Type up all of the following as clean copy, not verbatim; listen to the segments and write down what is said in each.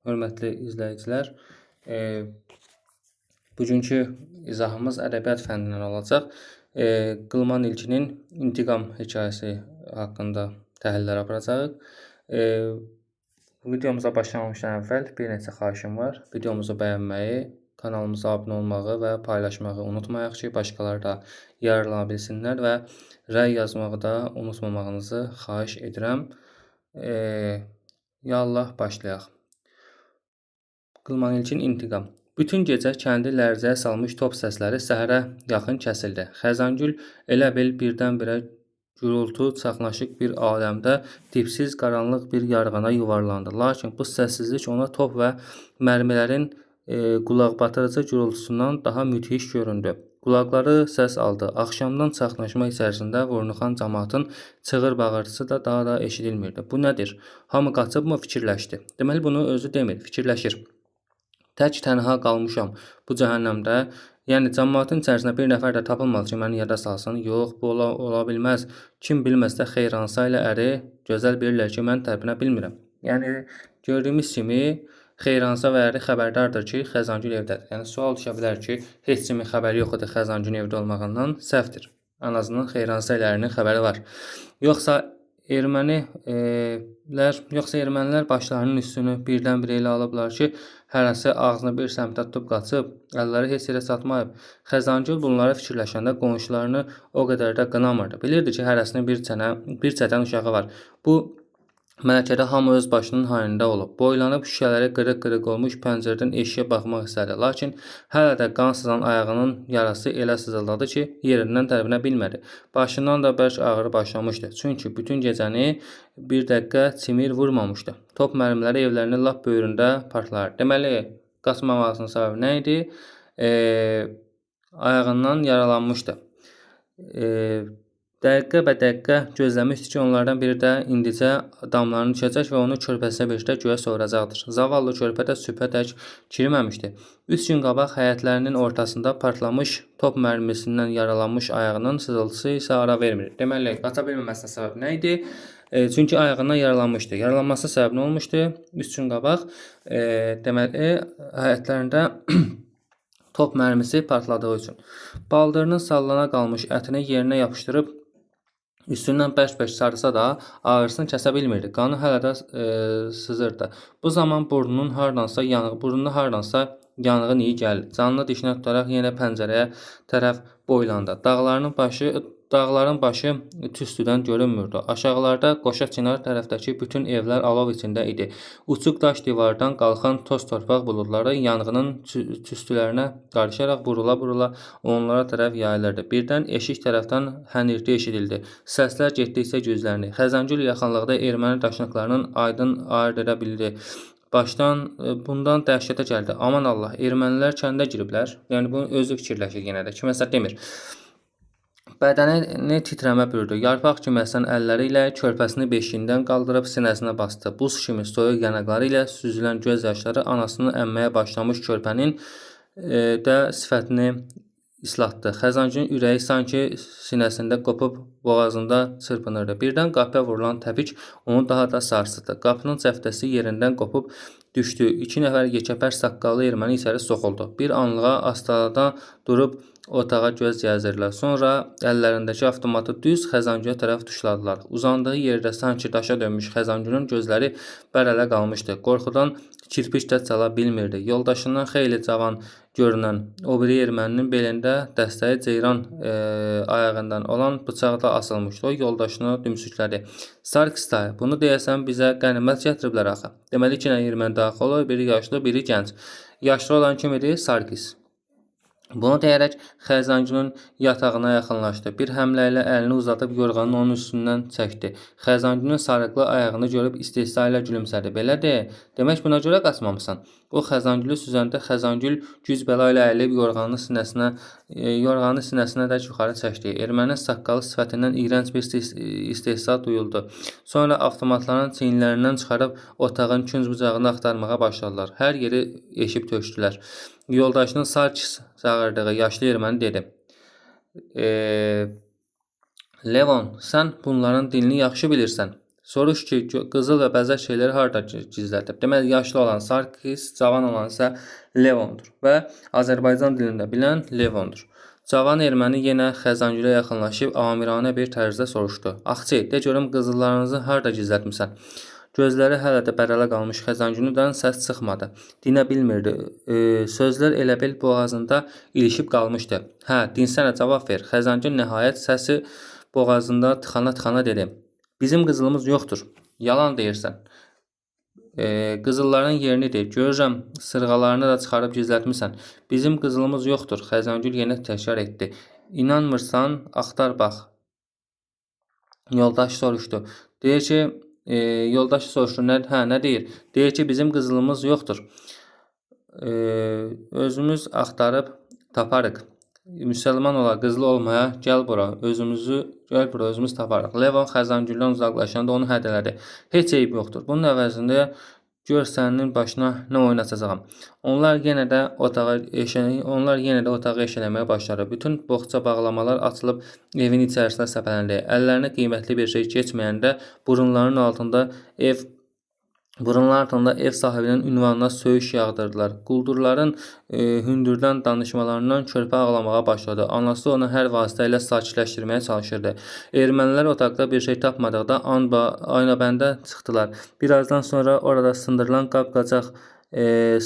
Hörmətli izləyicilər, bugünkü izahımız ədəbiyyat fənnindən olacaq. Qılman İlkinin İntiqam hekayəsi haqqında təhlillər aparacağıq. Videomuza başlamamışdan əvvəl bir neçə xahişim var. Videomuzu bəyənməyi, kanalımıza abunə olmağı və paylaşmağı unutmayaq ki, başqaları da yararlana bilsinlər və rəy yazmağı da unutmamağınızı xahiş edirəm. Yallah başlayaq. Qılman İlkin İntiqam. Bütün gecə kəndi lərzəyə salmış top səsləri səhərə yaxın kəsildi. Xəzangül elə bil birdən-birə gürültü çaxnaşıq bir aləmdə dipsiz qaranlıq bir yarğana yuvarlandı. Lakin bu səssizlik ona top və mərmilərin qulaqbatırıcı gürültüsündən daha müthiş göründü. Qulaqları səs aldı. Axşamdan çaxnaşma içərisində vurnuxan cəmaatın çığır-bağırtısı da daha da eşidilmirdi. Bu nədir? Hamı qaçıbmı fikirləşdi. Deməli bunu özü demir, fikirləşir. Tək tənha qalmışam bu cəhənnəmdə. Yəni cəmaatın içərisində bir nəfər də tapılmadı ki, məni yada salsın. Yox, bu ola bilməz. Kim bilməzsə Xeyransa ilə əri gözəl bilirlər ki, mən tərpinə bilmirəm. Yəni gördüyümüz kimi Xeyransa və əri xəbərdardır ki, Xəzangül evdədir. Yəni sual düşə bilər ki, heç kimin xəbəri yox idi Xəzangülün evdə olmağından. Səhvdir. Ən azından Xeyransa ilə ərinin xəbəri var. Yoxsa ermənilər başlarının üstünü birdən-birə elə alıblar ki, hərəsi ağzını bir səmtə tutub qaçıb, əlləri heç yerə çatmayıb. Xəzangül bunları fikirləşəndə qonşularını o qədər də qınamırdı. Bilirdi ki, hərəsinin bir çətən uşağı var. Bu mələkədə hamı öz başının hayında olub. Boylanıb şüşələri qırıq-qırıq olmuş pəncərədən eşiyə baxmaq istədi. Lakin hələ də qan sızan ayağının yarası elə sızıldadı ki, yerindən tərpinə bilmədi. Başından da bərk ağrı başlamışdı. Çünki bütün gecəni bir dəqiqə çimir vurmamışdı. Top mərmiləri evlərinin lap böyründə partlardı. Deməli, qaçmamasının səbəbi nə idi? Ayağından yaralanmışdı. Dəqiqə bə dəqiqə gözləmişdi ki, onlardan biri də indicə damlarını düşəcək və onu körpəsinə birlikdə göyə soracaqdır. Zavallı körpə də sübhədək kiriməmişdi. 3 gün qabaq həyətlərinin ortasında partlamış top mərmisindən yaralanmış ayağının sızıltısı isə ara vermir. Deməli, qaça bilməməsinə səbəb nə idi? Çünki ayağından yaralanmışdı. Yaralanması səbəbi nə olmuşdu? 3 gün qabaq deməli həyətlərində top mərmisi partladığı üçün. Baldırının sallana qalmış ətini yerinə yapışdırıb üstündən bərk-bərk sarısa da ağrısını kəsə bilmirdi. Qanı hələ də sızırdı. Bu zaman burnunun hardansa yanğın iyi gəldi. Canını dişinə tutaraq yenə pəncərəyə tərəf boylandı. Dağların başı tüstüdən görünmürdü. Aşağılarda qoşa çınar tərəfdəki bütün evlər alov içində idi. Uçuq daş divardan qalxan toz-torpaq buludları yanğının tüstülərinə qarışaraq burula-burula onlara tərəf yayılırdı. Birdən eşik tərəfdən hənirti eşidildi. Səslər getdikcə gücləndi. Xəzangül yaxınlıqda erməni daşnaqlarının aydın ayırd edə bildi. Bundan dəhşətə gəldi. Aman Allah, ermənilər kəndə giriblər. Yəni bunu özü fikirləşir yenə də. Kiməsə demir. Bədəni titrəmə bürüdü. Yarpaq kimi əsən əlləri ilə körpəsini beşiyindən qaldırıb sinəsinə bastı. Buz kimi soyuq yanaqları ilə süzülən göz yaşları anasını əmməyə başlamış körpənin də sifətini islatdı. Xəzangülün ürəyi sanki sinəsində qopub boğazında çırpınırdı. Birdən qapıya vurulan təpik onu daha da sarsıtdı. Qapının cəftəsi yerindən qopub düşdü. 2 nəfər yekəpər saqqallı erməni içəri soxuldu. Bir anlığa astadan durub otağa göz gəzdirdilər. Sonra əllərindəki avtomatı düz Xəzangülə tərəf tuşladılar. Uzandığı yerdə sanki daşa dönmüş Xəzangülün gözləri bərələ qalmışdı. Qorxudan kirpiç də çala bilmirdi. Yoldaşından xeyli cavan görünən o biri erməninin belində dəstəyi ceyran ayağından olan bıçaq da asılmışdı. O yoldaşını dümsüklədi. Sarkis dayı, bunu deyəsən bizə qənimət gətiriblər axı. Deməli 2 dənə erməni daxil olur, biri yaşlı, biri gənc. Yaşlı olan kim idi? Sarkis. Bunu deyərək Xəzangülün yatağına yaxınlaşdı. Bir həmlə ilə əlini uzadıb yorğanın onun üstündən çəkdi. Xəzangülün sarıqlı ayağını görüb istehza ilə gülümsədi. Belədir, demək buna görə qaçmamısan. O Xəzangülü süzəndə Xəzangül güc bəla ilə əyilib yorğanı sinəsinə də yuxarı çəkdi. Ermənin saqqalı sifətindən iyrənc bir istehza duyuldu. Sonra avtomatların çiyinlərindən çıxarıb otağın künc bucağını axtarmağa başladılar. Hər yeri eşib tökdülər. Yoldaşının Sarkis çağırdığı yaşlı erməni dedi. Levon, sən bunların dilini yaxşı bilirsən. Soruş ki, qızıl və bəzək şeyləri harda gizlədib? Deməli, yaşlı olan Sarkis, cavan olan isə Levondur və Azərbaycan dilində bilən Levondur. Cavan erməni yenə Xəzəngülə yaxınlaşıb amiranə bir tərzdə soruşdu. Axçı, de görüm qızıllarınızı harda gizlətmisən? Gözləri hələ də bərələ qalmış Xəzəngülüdən səs çıxmadı. Dinə bilmirdi. Sözlər elə bil boğazında ilişib qalmışdı. Hə, dinsənə cavab ver. Xəzəngül nəhayət səsi boğazında tıxana-tıxana dedi. Bizim qızılımız yoxdur. Yalan deyirsən. Qızılların yerini deyir. Görürəm, sırğalarını da çıxarıb gizlətmisən. Bizim qızılımız yoxdur. Xəzəngül yenə təkrar etdi. İnanmırsan, axtar bax. Yoldaş soruşdu. Deyir ki, yoldaş soruşdu. Nə deyir? Deyir ki, bizim qızılımız yoxdur. Özümüz axtarıb taparıq. Müsəlman ola, qızıl olmaya, gəl bura, özümüz taparıq. Levon Xəzəngüldən uzaqlaşanda onu hədələdi. Heç eyib yoxdur. Bunun əvəzində gör sənin başına nə oyun açacağam. Onlar yenə də otağı eşələməyə başladı. Bütün boğça bağlamalar açılıb evin içərisinə səpələndi. Əllərinə qiymətli bir şey keçməyəndə burunlarının altında ev sahibinin ünvanına söyüş yağdırdılar. Quldurların hündürdən danışmalarından körpə ağlamağa başladı. Anası onu hər vasitə ilə sakitləşdirməyə çalışırdı. Ermənilər otaqda bir şey tapmadıqda aynabəndə çıxdılar. Birazdan sonra orada sındırılan qab-qacaq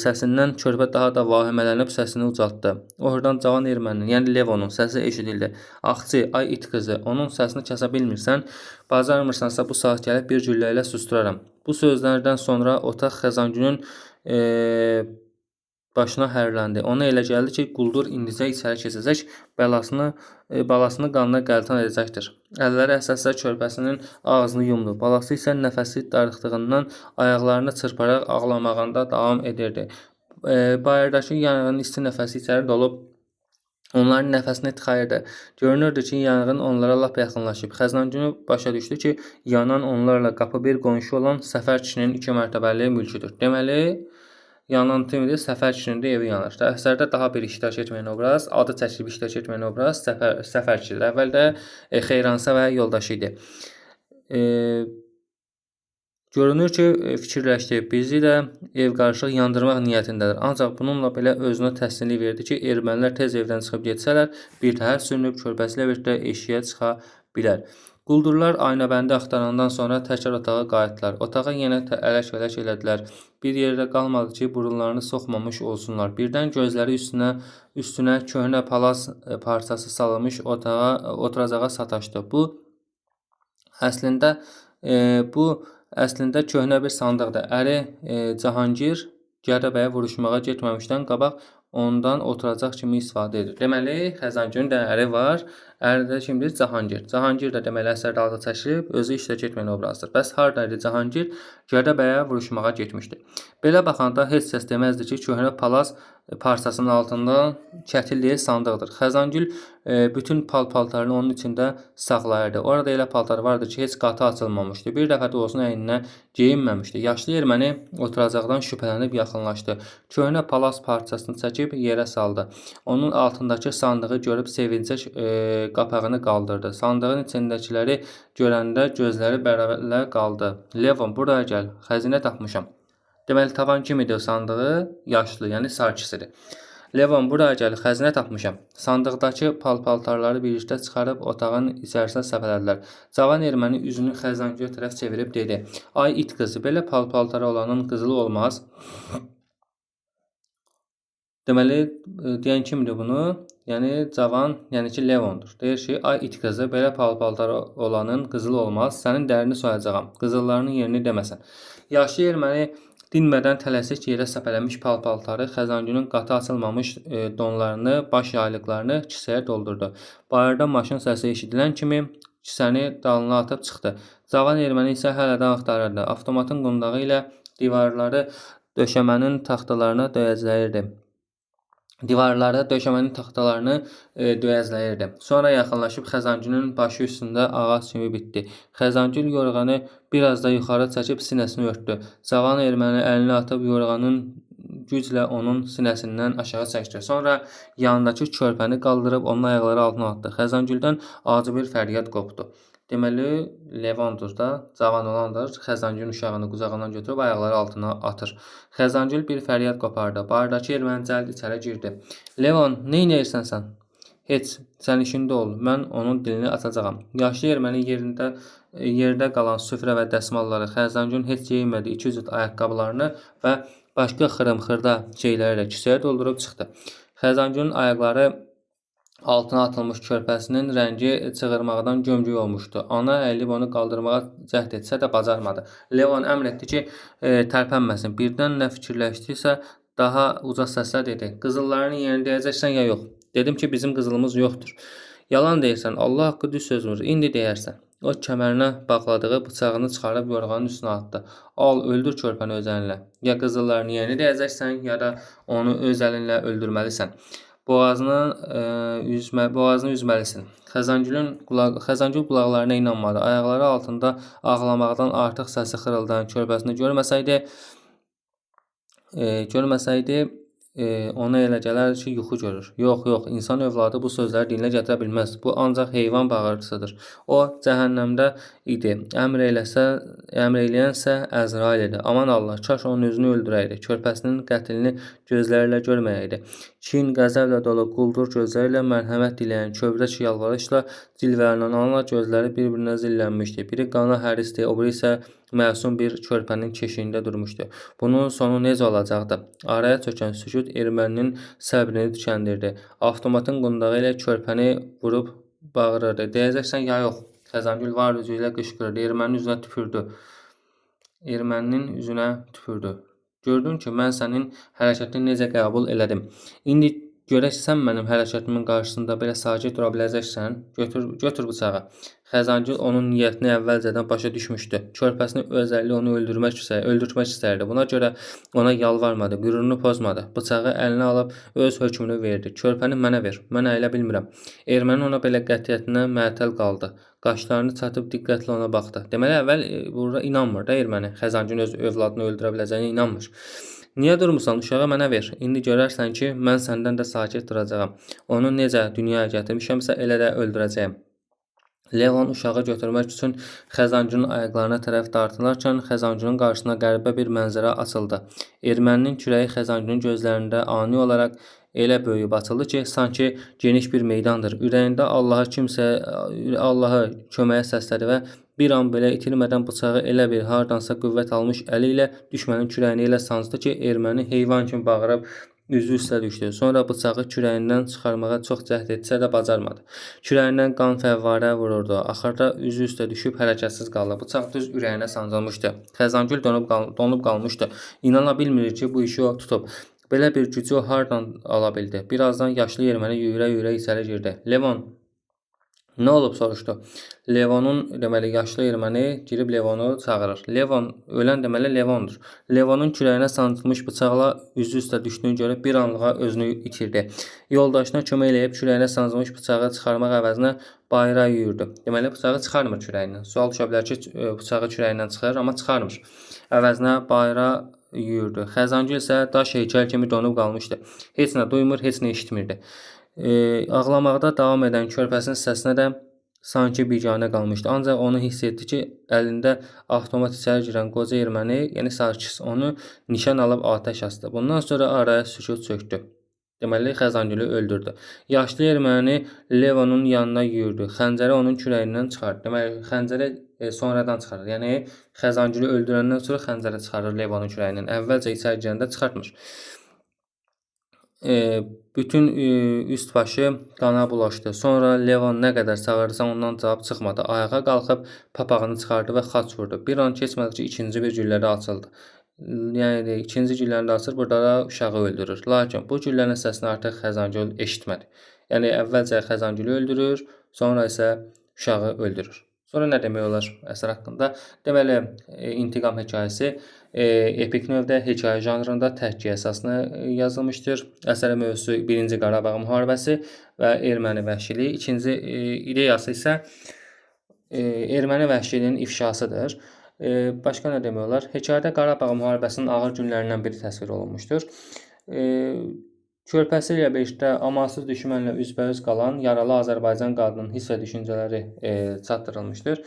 səsindən körpə daha da vahimələnib səsini ucaltdı. Oradan cavan erməninin, yəni Levonun səsi eşidildi. Axçı, ay it qızı, onun səsini kəsə bilmirsən, bacarmırsansa bu saat gəlib bir güllə ilə susturaram. Bu sözlərdən sonra otaq Xəzəngülün başına hərləndi. Ona elə gəldi ki, quldur indicə içəri keçəcək, balasını qanına qəltan edəcəkdir. Əlləri əsasla körpəsinin ağzını yumdu. Balası isə nəfəsi darıxdığından ayaqlarını çırparaq ağlamağında davam edirdi. Bayırdakı yanğının isti nəfəsi içəri dolub onların nəfəsini tıxayırdı. Görünürdü ki, yanğın onlara lap yaxınlaşıb. Xəzəngül başa düşdü ki, yanan onlarla qapı bir qonşu olan Səfər kişinin 2 mərtəbəli mülküdür. Deməli, yanan tümüdür, Səfər kişinin də evi yanır. Əsərdə daha bir iştirak etməyən obraz, adı çəkilib iştirak etməyən obraz Səfər kişidir. Əvvəldə Xeyransa və yoldaşı idi. Görünür ki, fikirləşdi, bizi də ev qarışıq yandırmaq niyyətindədir. Ancaq bununla belə özünə təskinlik verdi ki, ermənilər tez evdən çıxıb getsələr, bir təhər sürünüb körpəsilə birlikdə eşiyə çıxa bilər. Quldurlar aynabəndi axtarandan sonra təkrar otağa qayıtdılar. Otağa yenə ələk-vələk elədilər. Bir yerdə qalmadı ki, burunlarını soxmamış olsunlar. Birdən gözləri üstünə köhnə palaz parçası salınmış oturacağa sataşdı. Bu əslində köhnə bir sandıqdır. Əri Cahangir Gədəbəyə vuruşmağa getməmişdən qabaq ondan oturacaq kimi istifadə edir. Deməli, Xəzəngülün də əri var. Əri də kimdir? Cahangir. Cahangir də deməli əsərdə adı çəkilib, özü iştirak etməyən obrazdır. Bəs hardaydı Cahangir? Gədəbəyə vuruşmağa getmişdi. Belə baxanda heç kəs deməzdi ki, köhnə palaz parçasının altında kətil sandıqdır. Xəzəngül bütün paltarını onun içində saxlayırdı. Orada elə paltar vardı ki, heç qatı açılmamışdı. Bir dəfə də olsun əyninə geyinməmişdi. Yaşlı erməni oturacaqdan şübhələnib yaxınlaşdı. Köhnə palaz parçasını çəkib yerə saldı. Onun altındakı sandığı görüb sevincək qapağını qaldırdı. Sandığın içindəkiləri görəndə gözləri bərabərlə qaldı. Levon, buraya gəl, xəzinə tapmışam. Deməli, tavan kim idi o sandığı? Yaşlı, yəni Sarkisidir. Levon, buraya gəl, xəzinə tapmışam. Sandıqdakı paltarları birlikdə çıxarıb otağın içərisinə səpələdilər. Cavan erməni üzünü Xəzəngülə tərəf çevirib dedi. Ay it qızı, belə paltarı olanın qızılı olmaz. Deməli, deyən kimdir bunu? Yəni cavan, yəni ki Levondur. Deyir ki, ay it qızı, belə paltarı olanın qızılı olmaz. Sənin dərini soyacağam. Qızıllarının yerini deməsən. Yaşlı erməni dinmədən tələsik yerə səpələnmiş paltarı, Xəzəngülün qatı açılmamış donlarını, baş yaylıqlarını kisəyə doldurdu. Bayırda maşın səsi eşidilən kimi kisəni dalına atıb çıxdı. Cavan erməni isə hələ də axtarırdı. Avtomatın qundağı ilə divarları döşəmənin taxtalarını döyəcləyirdi. Sonra yaxınlaşıb Xəzəngülün başı üstündə ağac kimi bitdi. Xəzəngül yorğanı biraz da yuxarı çəkib sinəsini örtdü. Cavan erməni əlini atıb yorğanın güclə onun sinəsindən aşağı çəkdi. Sonra yanındakı körpəni qaldırıb onun ayaqları altına atdı. Xəzəngüldən acı bir fəryad qopdu. Deməli, Levondur da, cavan olandır. Xəzangülün uşağını qucağından götürüb ayaqları altına atır. Xəzangül bir fəryad qopardı. Bardakı erməni cəld içəri girdi. Levon, neynəyirsən sən? Heç, sən işində ol. Mən onun dilini açacağam. Yaşlı erməni yerdə qalan süfrə və dəsmalları, Xəzangülün heç geyinmədiyi 2 cüt ayaqqabılarını və başqa xırım-xırda şeyləri ilə kisəyə doldurub çıxdı. Xəzangülün ayaqları altına atılmış körpəsinin rəngi çığırmaqdan gömgöy olmuşdu. Ana əyilib onu qaldırmağa cəhd etsə də bacarmadı. Levon əmr etdi ki, tərpənməsin. Birdən nə fikirləşdisə daha uca səslə dedi. Qızıllarını yerini deyəcəksən ya yox? Dedim ki, bizim qızılımız yoxdur. Yalan deyirsən, Allah haqqı düz sözümüz. İndi deyərsən. O kəmərinə bağladığı bıçağını çıxarıb yorğanın üstünə atdı. Al, öldür körpəni öz əlinlə. Ya qızıllarını yerini deyəcəksən, ya da onu öz əlinlə öldürməlisən. Boğazını üzməlisin. Xəzangül qulaqlarına inanmadı. Ayaqları altında ağlamaqdan artıq səsi xırıldayan körpəsini görməsəydi, ona elə gələrdi ki, yuxu görür. Yox, insan övladı bu sözləri dilinə gətirə bilməz. Bu ancaq heyvan bağırtısıdır. O cəhənnəmdə idi. Əmr eləyənsə Əzrail idi. Aman Allah, kaş onun özünü öldürəydi. Körpəsinin qətlini gözlərlə görməyəydi. Kin, qəzəblə dolu quldur gözlərlə mərhəmət diləyən kövrək yalvarışla cilvələnən anla gözləri bir-birinə zillənmişdi. Biri qana hərisdi, o biri isə məsum bir körpənin keşiyində durmuşdu. Bunun sonu necə olacaqdı? Araya çökən sükut erməninin səbrini tükəndirdi. Avtomatın qundağı ilə körpəni vurub bağırırdı. Deyəcəksən ya yox? Xəzangül var üzü ilə qışqırdı. Erməninin üzünə tüpürdü. Gördün ki, mən sənin hərəkətini necə qəbul elədim. İndi görək sən mənim hərəkətimin qarşısında belə sakit dura biləcəksən, götür bıçağı. Xəzangül onun niyyətini əvvəlcədən başa düşmüşdü. Körpəsini öz əli onu öldürmək istərdi. Buna görə ona yalvarmadı, qürurunu pozmadı. Bıçağı əlinə alıb öz hökmünü verdi. Körpəni mənə ver, mən əylə bilmirəm. Erməni ona belə qətiyyətinə məətəl qaldı. Qaşlarını çatıb diqqətlə ona baxdı. Deməli, əvvəl burada inanmır da erməni. Xəzangül öz övladını öldürə biləcəyinə inanmır. Niyə durmusan? Uşağı mənə ver. İndi görərsən ki, mən səndən də sakit duracağam. Onu necə dünyaya gətirmişəmsə, elə də öldürəcəyəm. Levon uşağı götürmək üçün Xəzangülün ayaqlarına tərəf dartılarkən Xəzangülün qarşısına qəribə bir mənzərə açıldı. Erməninin kürəyi Xəzangülün gözlərində ani olaraq elə böyüyüb açıldı ki, sanki geniş bir meydandır. Ürəyində Allahı köməyə səslədi və bir an belə itirmədən bıçağı elə bir hardansa qüvvət almış əli ilə düşmənin kürəyini elə sancdı ki, erməni heyvan kimi bağırıb üzü üstə düşdü. Sonra bıçağı kürəyindən çıxarmağa çox cəhd etsə də bacarmadı. Kürəyindən qan fəvvarə vururdu. Axırda üzü üstə düşüb hərəkətsiz qaldı. Bıçaq düz ürəyinə sancılmışdı. Xəzangül donub qalmışdı. İnana bilmir ki, bu işi o tutub. Belə bir gücü o hardan ala bildi? Birazdan yaşlı erməni yüyürə-yüyürə içəri girdi. Levon, nə olub soruşdu. Deməli, yaşlı erməni girib Levonu çağırır. Levon, ölən deməli Levondur. Levonun kürəyinə sancılmış bıçaqla üzü üstə düşdüyünü görüb bir anlığa özünü itirdi. Yoldaşına kömək eləyib kürəyinə sancılmış bıçağı çıxarmaq əvəzinə bayıra yüyürdü. Deməli, bıçağı çıxarmır kürəyindən. Sual düşə bilər ki, bıçağı kürəyindən çıxarır, amma çıxarmır. Əvəzinə bayıra yüyürdü. Xəzangül isə daş heykəl kimi donub qalmışdı. Heç nə duymur, heç nə eşitmirdi. Ağlamaqda davam edən körpəsinin səsinə də sanki biganə qalmışdı. Ancaq onu hiss etdi ki, əlində avtomat içəri girən qoca erməni, yəni Sarkis, onu nişan alıb atəş açdı. Bundan sonra araya sükut çökdü. Deməli, Xəzangülü öldürdü. Yaşlı erməni Levonun yanına yüyürdü. Xəncəri onun kürəyindən çıxardı. Deməli, xəncəri sonradan çıxarır. Yəni, Xəzangülü öldürəndən sonra xəncəri çıxarır Levonun kürəyindən. Əvvəlcə içəri girəndə çıxartmır. Bütün üst başı qana bulaşdı. Sonra Levon nə qədər çağırırsa ondan cavab çıxmadı. Ayağa qalxıb papağını çıxardı və xaç vurdu. Bir an keçmədi ki, ikinci bir güllə də açıldı. Yəni, ikinci gülləni də açır, burada da uşağı öldürür. Lakin bu güllənin səsini artıq Xəzangül eşitmədi. Yəni, əvvəlcə Xəzangülü öldürür, sonra isə uşağı öldürür. Sonra nə demək olar əsər haqqında? Deməli, İntiqam hekayəsi epik növdə hekayə janrında təhkiyə əsasına yazılmışdır. Əsərin mövzusu 1-ci Qarabağ müharibəsi və erməni vəhşiliyi. İkinci ideyası isə erməni vəhşiliyinin ifşasıdır. Başqa nə demək olar? Hekayədə Qarabağ müharibəsinin ağır günlərindən biri təsvir olunmuşdur. Körpəsi ilə beşdə amansız düşmənlə üzbəüz qalan yaralı Azərbaycan qadının hiss və düşüncələri çatdırılmışdır.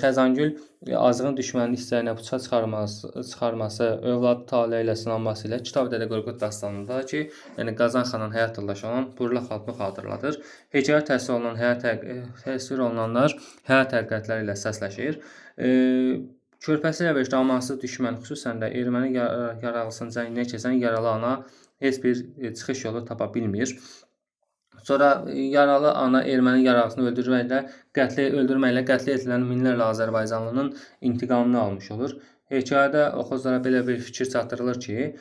Xəzangül azğın düşmənin istəyinə puça çıxarması, övladı taleyi ilə sınanması ilə Kitab Dədə Qorqud dastanında ki, yəni Qazan xanın həyat yoldaşı olan Burla xatunu xatırladır. Hekayə təsvir olunanlar həyat həqiqətləri ilə səsləşir. Körpəsi ilə beşdə amansız düşmən, xüsusən də erməni yaralısının cəngindən keçən yaralı ana heç bir çıxış yolu tapa bilmir. Sonra yaralı ana erməni yaralısını öldürməklə qətlə yetirən minlərlə Azərbaycanlının intiqamını almış olur. Hekayədə oxuculara belə bir fikir çatdırılır ki,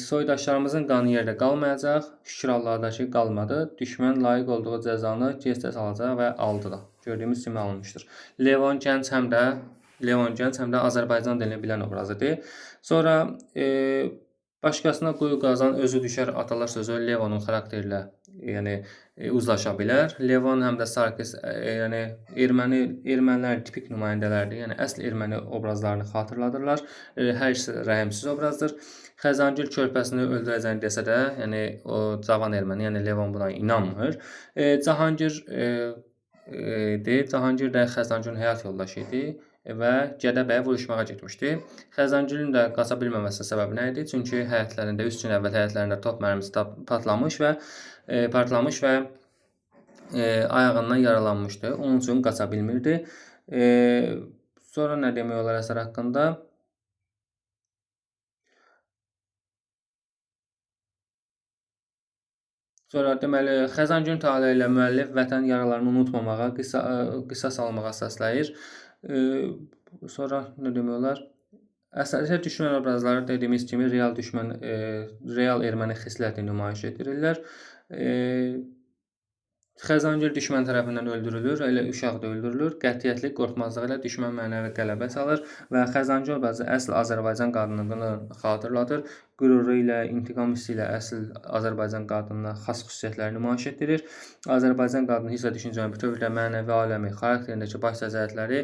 soydaşlarımızın qanı yerdə qalmayacaq, şükür Allah'a ki qalmadı. Düşmən layiq olduğu cəzanı gec-tez alacaq və aldı da. Gördüyümüz kimi alınmışdır. Levon Gənc həm də Azərbaycan dilini bilən obrazıdır. Sonra başqasına quyu qazan özü düşər atalar sözü Levonun xarakterlə uzlaşa bilər. Levon həm də Sarkis ermənilərin tipik nümayəndələridir. Yəni əsl erməni obrazlarını xatırladırlar. Hər ikisi rəhimsiz obrazdır. Xəzangül körpəsini öldürəcəyini desə də, yəni o cavan erməni, yəni Levon buna inanmır. Cahangir də Xəzangülün həyat yoldaşı idi və Gədəbəyə vuruşmağa getmişdi. Xəzangülün də qaça bilməməsinin səbəbi nə idi? Çünki həyətlərində 3 gün əvvəl həyətlərində top mərmisi partlamış və ayağından yaralanmışdı. Onun üçün qaça bilmirdi. Sonra nə demək olar əsər haqqında? Sonra deməli Xəzangülün taleyi ilə müəllif vətən yaralarını unutmamağa, qisas almağa səsləyir. Sonra nə demək olar? Əsərdə düşmən obrazları dediyimiz kimi real erməni xislətini nümayiş etdirirlər. Xəzangül düşmən tərəfindən öldürülür, elə uşaq da öldürülür. Qətiyyətli, qorxmazlığı ilə düşmən mənəvi qələbə çalır və Xəzangül obrazı əsl Azərbaycan qadınlığını xatırladır. Qüruru ilə, intiqam hissi ilə əsl Azərbaycan qadınına xas xüsusiyyətləri nümayiş etdirir. Azərbaycan qadını hiss və düşüncənin bütövlükdə mənəvi aləmi, xarakterindəki baş cəhətləri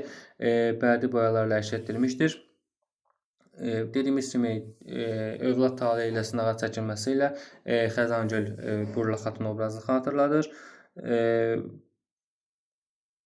bədii boyalarla əks etdirilmişdir. Dediyimiz kimi övlad taleyi ilə sınağa çəkilməsi ilə Xəzangül Burla xatun obrazını xatırladır.